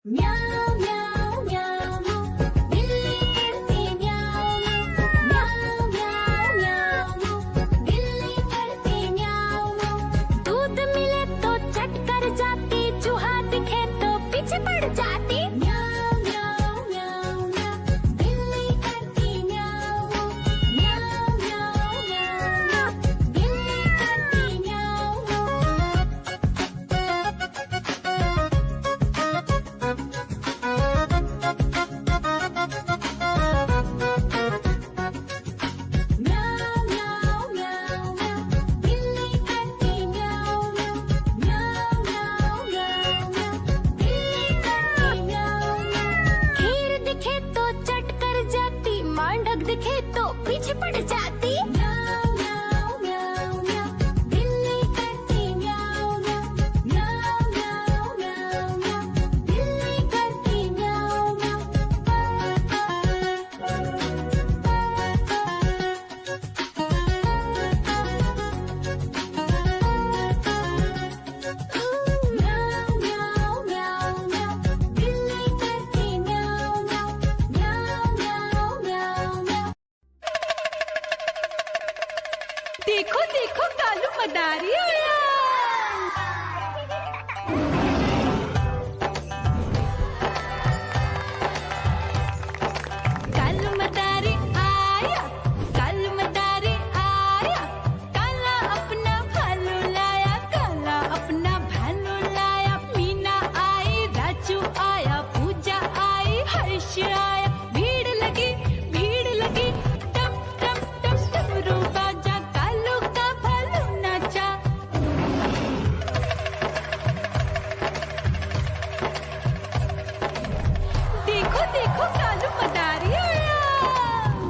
म्याऊं म्याऊं म्याऊं बिल्ली करती म्याऊं म्याऊं म्याऊं म्याऊं बिल्ली करती म्याऊं। दूध मिले तो चट कर जाती, चूहा दिखे तो पीछे पड़ जाती। म्याऊं म्याऊं म्याऊं म्याऊं बिल्ली करती म्याऊं म्याऊं म्याऊं म्याऊं बिल्ली करती म्याऊं। म्याऊं म्याऊं म्याऊं म्याऊं बिल्ली करती म्याऊं म्याऊं म्याऊं म्याऊं म्याऊं बिल्ली करती म्याऊं। खीर दिखे तो चट कर जाती, मांडक दिखे तो पीछे पड़ जाती। म्याऊं म्याऊं म्याऊं म्याऊं बिल्ली करती म्याऊं म्याऊं म्याऊं म्याऊं म्याऊं बिल्ली करती म्याऊं म्याऊं। म्याऊं म्याऊं म्याऊं म्याऊं बिल्ली करती म्याऊं म्याऊं म्याऊं म्याऊं म्याऊं म्याऊं। देखो देखो कालू मदारी आया। कालू मदारी आया, कालू मदारी आया। काला अपना भालू लाया, काला अपना भालू लाया। मीना आई, राजू आया, पूजा आई, हर्ष आया। भीड़ लगी टम टम टम डमरू बाजा, कालू का भालू नाचा। देखो देखो कालू मदारी आया,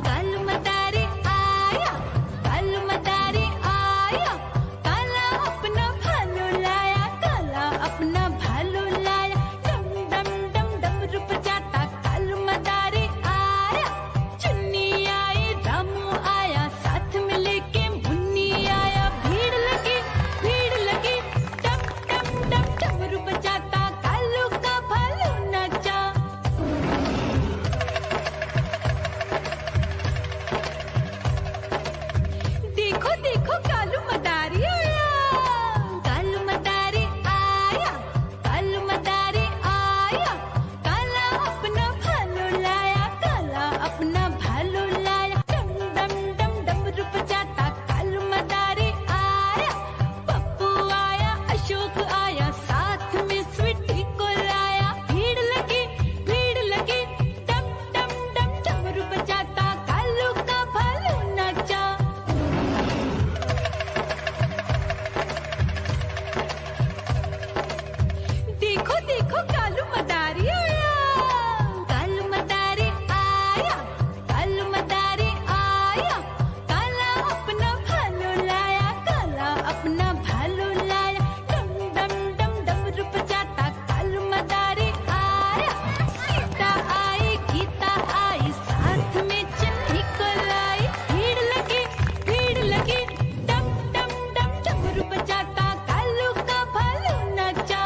कालू मदारी आया, कालू मदारी आया। काला अपना भालू लाया, काला अपना भालू लाया। डम डम डम डमरू बजाता कालू मदारी आया। चुन्नी आई, रामू आया, साथ में लेके मुन्नी आया। भीड़ लगी टम टम टम डमरू बजाता कालू का भालू नाचा। देखो देखो कालू मदारी आया, कालू मदारी आया, कालू मदारी आया। काला अपना भालू लाया, काला अपना भालू लाया। डम डम डम डमरू बजाता कालू मदारी आया। पप्पू आया, अशोक आया, साथ में स्वीटी को लाया। भीड़ लगी टम टम टम डमरू बजाता कालू का भालू नाचा। देखो देखो कालू मदारी आया, कालू मदारी आया, कालू मदारी आया। काला अपना भालू लाया, काला अपना भालू लाया। डम डम डम डमरू बजाता कालू मदारी आया। सीता आई, गीता आई, साथ में चन्नी को लाई। भीड़ लगी टम टम टम डमरू बजाता कालू का भालू नाचा।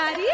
मदारी